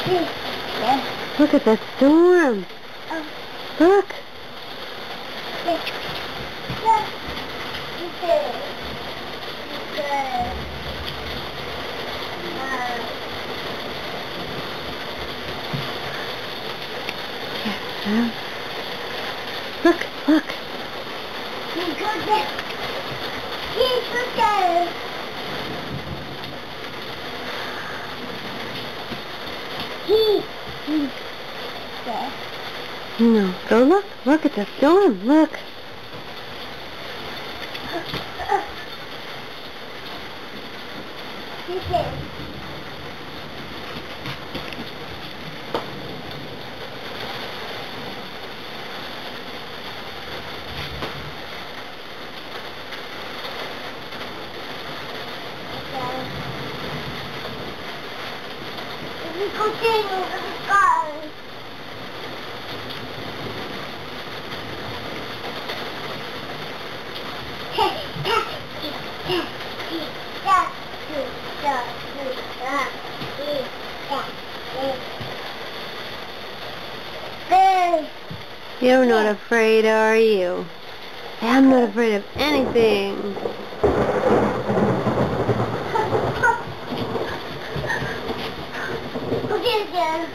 Look at that storm. Look. Yeah. Look, look. No, go look. Look at the storm. Look. You're not afraid, are you? I'm not afraid of anything. Okay, again.